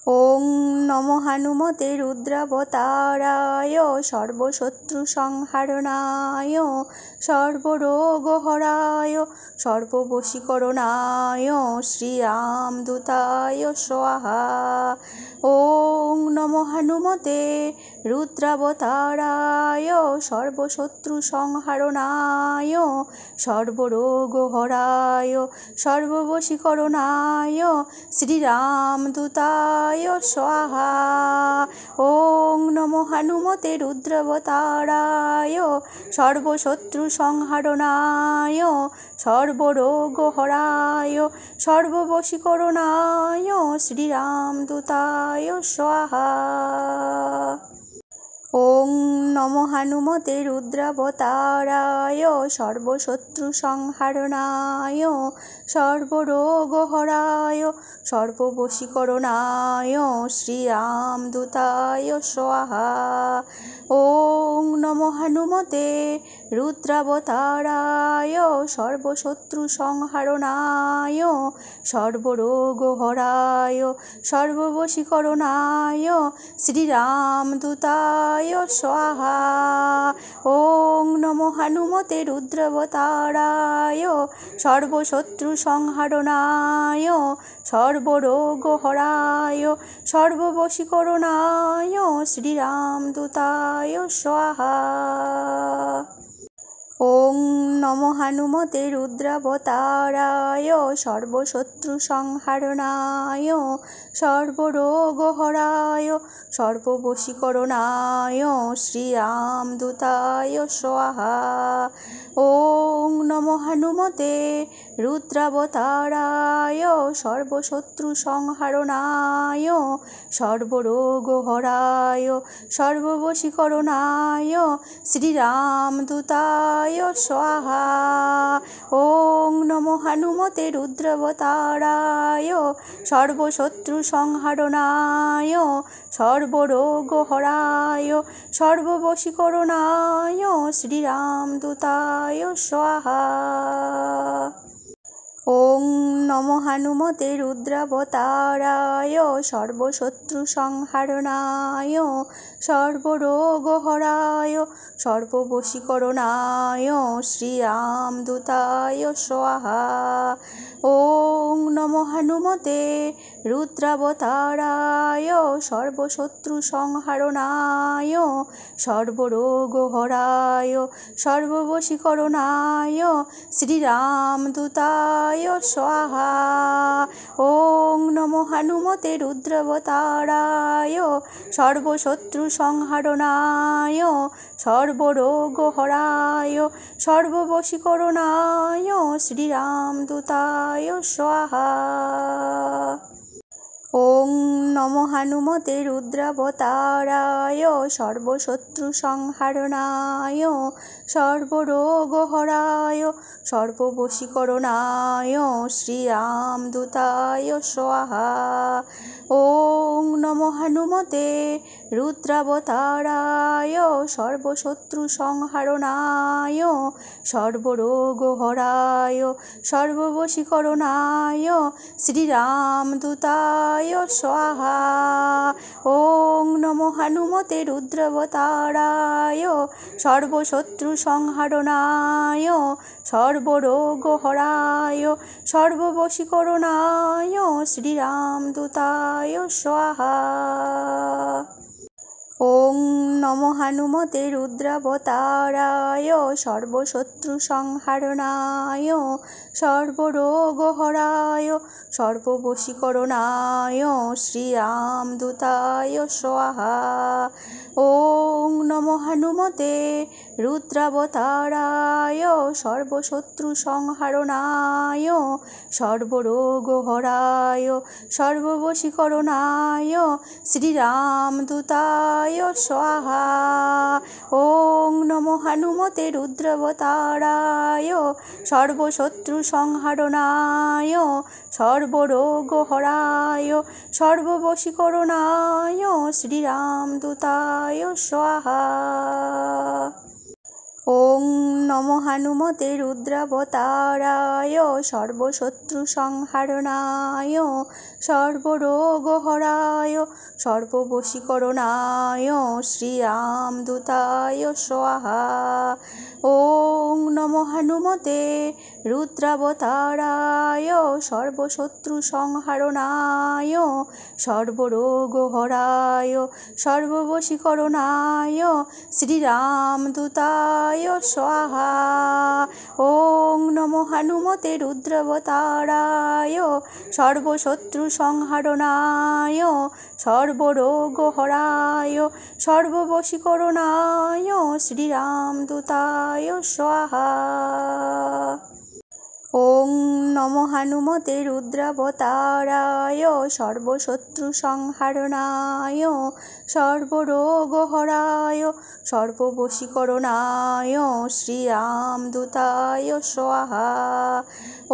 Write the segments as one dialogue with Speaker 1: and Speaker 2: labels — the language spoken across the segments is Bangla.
Speaker 1: ওং নমো হনুমতে রুদ্রাবতারায় সর্বশত্রুসংহারণায় সর্বরোগহরায় সর্ববশীকরণায় শ্রীরামদূতায় স্বাহা। ওং নমো হনুমতে রুদ্রাবতারায় সর্বশত্রুসংহারণায় সর্বরোগহরায় সর্ববশীকরণায় শ্রীরামদূতায় স্বাহা। ওং নমো হনুমতে রুদ্রাবতারায় সর্বশত্রুসংহারণায় সর্বরোগহরায় সর্ববশীকরণায় শ্রীরামদূতায় স্বাহা। ওং নমো হনুমতে রুদ্রাবতারায় সর্বশত্রুসংহারণায় সর্বরোগহরায় সর্ববশীকরণায় শ্রীরামদূতায় স্বাহা। ওং নমো হনুমতে রুদ্রাবতারায় সর্বশত্রুসংহারণায় সর্বরোগহরায় সর্ববশীকরণায় শ্রীরামদূতায় স্বাহা। ওং নমো হনুমতে রুদ্রাবতারায় সর্বশত্রুসংহারণায় সর্বরোগহরায় সর্ববশীকরণায় শ্রীরামদূতায় স্বাহা। ওং নমো হনুমতে রুদ্রাবতারায় সর্বশত্রুসংহারণায় সর্বরোগহরায় সর্ববশীকরণায় শ্রীরামদূতায় স্বাহা। ওং নমো হনুমতে রুদ্রাবতারায় সর্বশত্রুসংহারণায় সর্বরোগহরায় সর্ববশীকরণায় শ্রীরামদূতায় স্বাহা। ওং নমো হনুমতে রুদ্রাবতারায় সর্বশত্রুসংহারণায় সর্বরোগহরায় সর্ববশীকরণায় শ্রীরামদূতায় স্বাহা। ওং নমো হনুমতে রুদ্রাবতারায় সর্বশত্রুসংহারণায় সর্বরোগহরায় সর্ববশীকরণায় শ্রীরামদূতায় স্বাহা। ওং নমো হনুমতে রুদ্রাবতারায় সর্বশত্রুসংহারণায় সর্বরোগহরায় সর্ববশীকরণায় শ্রীরামদূতায় স্বাহা। ওং নমো হনুমতে রুদ্রাবতারায় সর্বশত্রুসংহারণায় সর্বরোগহরায় সর্ববশীকরণায় শ্রীরামদূতায় স্বাহা। ওং নমো হনুমতে রুদ্রাবতারায় সর্বশত্রুসংহারণায় সর্বরোগহরায় সর্ববশীকরণায় শ্রীরামদূতায় স্বাহা। ওং নমো হনুমতে রুদ্রাবতারায় সর্বশত্রুসংহারণায় সর্বরোগহরায় সর্ববশীকরণায় শ্রীরামদূতায় স্বাহা। ওং নমো হনুমতে রুদ্রাবতারায় সর্বশত্রুসংহারণায় সর্বরোগহরায় সর্ববশীকরণায় শ্রীরামদূতায় স্বাহা। ওং নমো হনুমতে রুদ্রাবতারায় সর্বশত্রুসংহারণায় সর্বরোগহরায় সর্ববশীকরণায় শ্রীরামদূতায় স্বাহা। ওং নমো হনুমতে রুদ্রাবতারায় সর্বশত্রুসংহারণায় সর্বরোগহরায় সর্ববশীকরণায় শ্রীরামদূতায় স্বাহা। ওং নমো হনুমতে রুদ্রাবতারায় সর্বশত্রুসংহারণায় সর্বরোগহরায় সর্ববশীকরণায় শ্রীরামদূতায় স্বাহা। ওং নমো হনুমতে রুদ্রাবতারায় সর্বশত্রুসংহারণায় সর্বরোগহরায় দুতায় সর্ববশীকরণায় শ্রীরামদূতায় স্বাহা। ওং নমো হনুমতে রুদ্রাবতারায় সর্বশত্রু সংহারণায় সর্বরোগহরায় সর্ববশীকরণায় শ্রীরামদূতায় স্বাহা। ওং নমো হনুমতে রুদ্রাবতারায় সর্বশত্রু সংহারণায় সর্বরোগহরায় সর্ববশীকরণায় শ্রীরামদূতায় স্বাহা। ওং নমো হনুমতে রুদ্রাবতারায় সর্বশত্রু সংহারণায় সর্বরোগহরায় সর্ববশীকরণায় শ্রীরামদূতায় স্বাহা।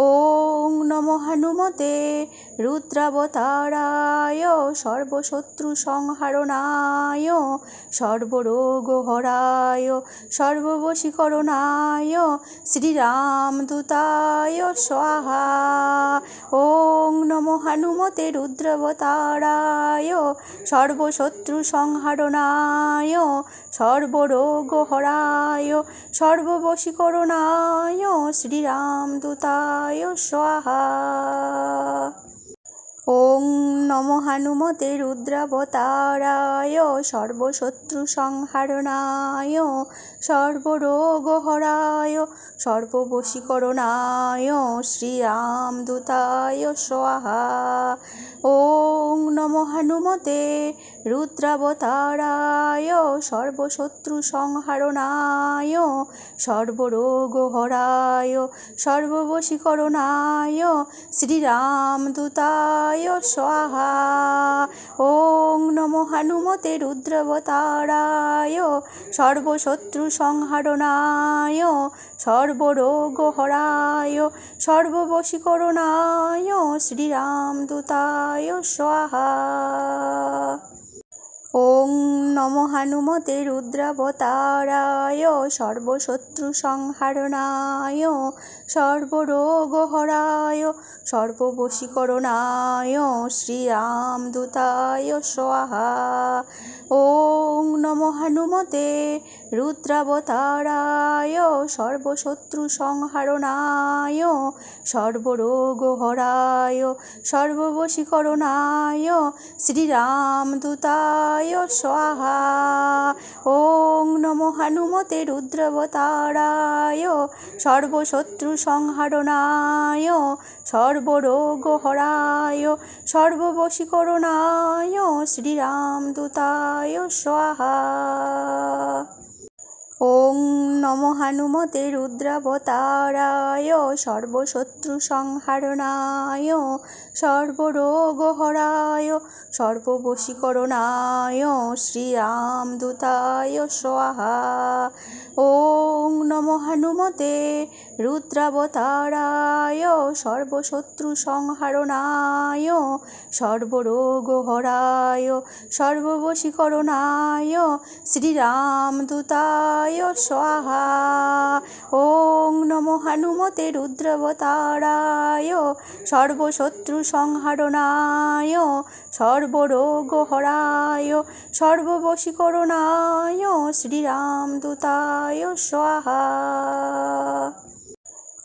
Speaker 1: ওং নমো হনুমতে রুদ্রাবতারায় সর্বশত্রু সংহারণায় সর্বরোগহরায় সর্ববশীকরণায় শ্রীরামদূতায় স্বাহা। ওং নমো হনুমতে রুদ্রাবতারায় সর্বশত্রু সংহারণায় সর্বরোগহরায় সর্ববশীকরণায় শ্রীরামদূতায় স্বাহা। ওং নমো হনুমতে রুদ্রাবতারায় সর্বশত্রু সংহারণায় সর্বরোগহরায় সর্ববশীকরণায় শ্রীরামদূতায় স্বাহা। ওং নমো হনুমতে রুদ্রাবতারায় সর্বশত্রু সংহারণায় সর্বরোগহরায় সর্ববশীকরণায় শ্রীরামদূতায় স্বাহা। ওং নমো হনুমতে রুদ্রাবতারায় সর্বশত্রু সংহারণায় সর্বরোগহরায় সর্ববশীকরণায় শ্রীরামদূতায় স্বাহা। ওং নমো হনুমতে রুদ্রাবতারায় সর্বশত্রু সংহারণায় সর্বরোগহরায় সর্ববশীকরণায় শ্রীরামদূতায় স্বাহা। ওং নমো হনুমতে রুদ্রাবতারায় সর্বশত্রু সংহারণায় সর্বরোগহরায় সর্ববশীকরণায় শ্রীরামদূতায় স্বাহা। ওং নমো হনুমতে রুদ্রাবতারায় সর্বশত্রু সংহারণায় সর্বরোগহরায় সর্ববশীকরণায় শ্রীরামদূতায় স্বাহা। ওং নমো হনুমতে রুদ্রাবতারায় সর্বশত্রু সংহারণায় সর্বরোগহরায় সর্ববশীকরণায় শ্রীরামদূতায় স্বাহা। ওং নমো হনুমতে রুদ্রাবতারায় সর্বশত্রু সংহারণায় সর্বরোগহরায় সর্ববশীকরণায় শ্রীরামদূতায় স্বাহা। ওং নমো হনুমতে রুদ্রাবতারায় সর্বশত্রু সংহারণায় সর্বরোগহরায় সর্ববশীকরণায় শ্রীরামদূতায় স্বাহা।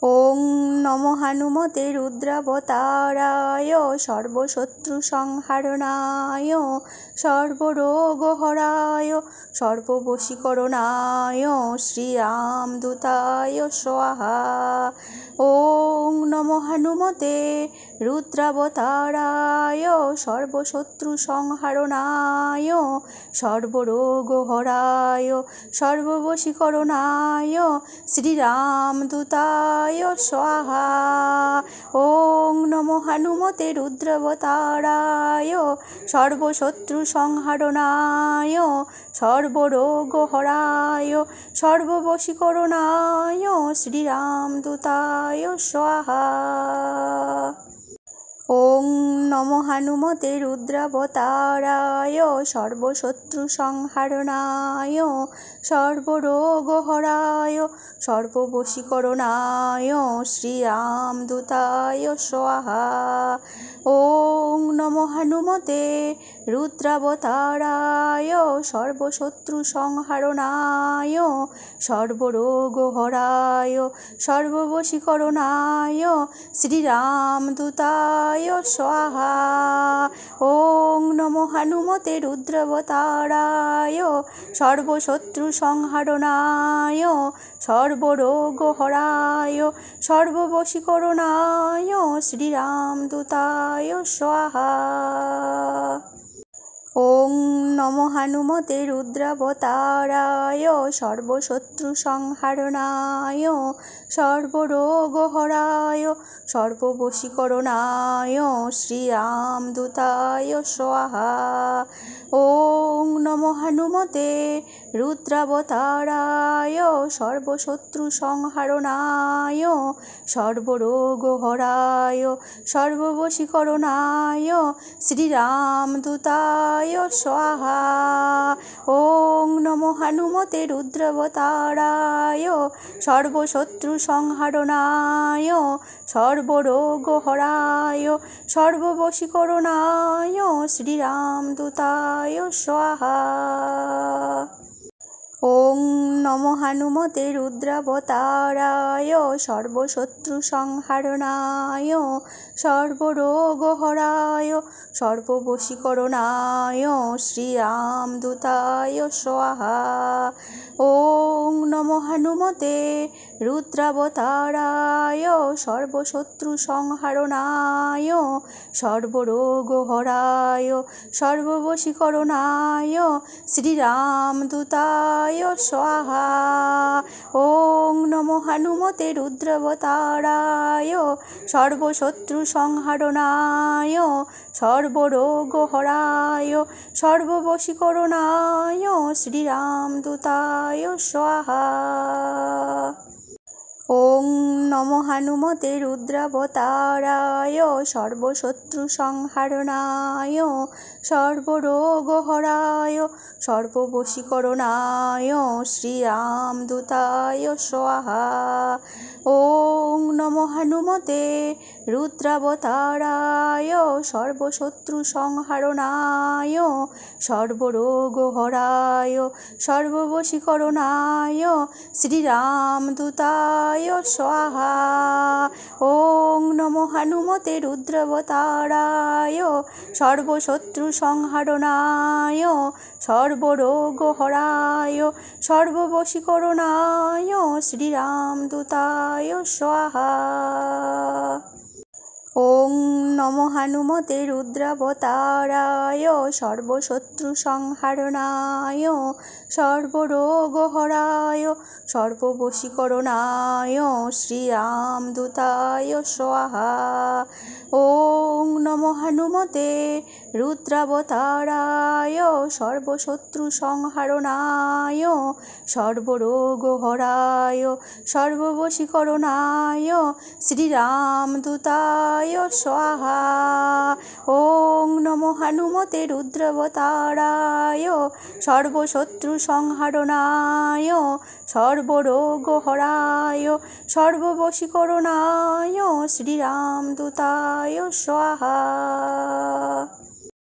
Speaker 1: ওং নমো হনুমতে রুদ্রাবতারায় সর্বশত্রু সংহারণায় সর্বরোগহরায় সর্ববশীকরণায় শ্রীরামদূতায় স্বাহা। ওং নমো হনুমতে রুদ্রাবতারায় সর্বশত্রু সংহারণায় সর্বরোগহরায় সর্ববশীকরণায় শ্রীরামদূতায় স্বাহা। ওং নমো হনুমতে রুদ্রাবতারায় সর্বশত্রু সংহারণায় সর্বরোগহরায় সর্ববশীকরণায় শ্রীরামদূতায় স্বাহা। ওং নমো হনুমতে রুদ্রাবতারায় সর্বশত্রু সংহারণায় সর্বরোগহরায় সর্ববশীকরণায় শ্রীরামদূতায় স্বাহা। ওং নমো হনুমতে রুদ্রাবতারায় সর্বশত্রু সংহারণায় সর্বরোগহরায় সর্ববশীকরণায় শ্রীরামদূতায় স্বাহা। ওং নমো হনুমতে রুদ্রাবতারায় সর্বশত্রু সংহারণায় সর্বরোগহরায় সর্ববশীকরণায় শ্রীরামদূতায় স্বাহা। ওং নমো হনুমতে রুদ্রাবতারায় সর্বশত্রু সংহারণায় সর্বরোগহরায় সর্ববশীকরণায় শ্রীরামদূতায় স্বাহা। ওং নমো হনুমতে রুদ্রাবতারায় সর্বশত্রু সংহারণায় সর্বরোগহরায় সর্ববশীকরণায় শ্রীরামদূতায় স্বাহা। ওং নমো হনুমতে রুদ্রাবতারায় সর্বশত্রু সংহারণায় সর্বরোগহরায় সর্ববশীকরণায় শ্রীরামদূতায় স্বাহা। ওং নমো হনুমতে রুদ্রাবতারায় সর্বশত্রু সংহারণায় সর্বরোগহরায় সর্ববশীকরণায় শ্রীরামদূতায় স্বাহা। ওং নমো হনুমতে রুদ্রাবতারায় সর্বশত্রু সংহারণায় সর্বরোগহরায় সর্ববশীকরণায় শ্রীরামদূতায় স্বাহা। ওং নমো হনুমতে রুদ্রাবতারায় সর্বশত্রু সংহারণায় সর্বরোগহরায় সর্ববশীকরণায় শ্রীরামদূতায় স্বাহা। ওং নমো হনুমতে রুদ্রাবতারায় সর্বশত্রু সংহারণায় সর্বরোগহরায় সর্ববশীকরণায় শ্রীরামদূতায় স্বাহা। ওং নমো হনুমতে রুদ্রাবতারায় সর্বশত্রু সংহারণায় সর্বরোগহরায় সর্ববশীকরণায় শ্রীরামদূতায় স্বাহা। ওং নমো হনুমতে রুদ্রাবতারায় সর্বশত্রু সংহারণায় সর্বরোগহরায় সর্ববশীকরণায় শ্রীরামদূতায় স্বাহা। ওং নমো হনুমতে রুদ্রাবতারায় সর্বশত্রু সংহারণায় সর্বরোগহরায় সর্ববশীকরণায় শ্রীরামদূতায় স্বাহা। ওং নমো হনুমতে রুদ্রাবতারায় সর্বশত্রু সংহারণায় সর্বরোগহরায় সর্ববশীকরণায় শ্রীরামদূতায় স্বাহা। ওং নমো হনুমতে রুদ্রাবতারায় সর্বশত্রু সংহারণায় সর্বরোগহরায় সর্ববশীকরণায় শ্রীরামদূতায় স্বাহা।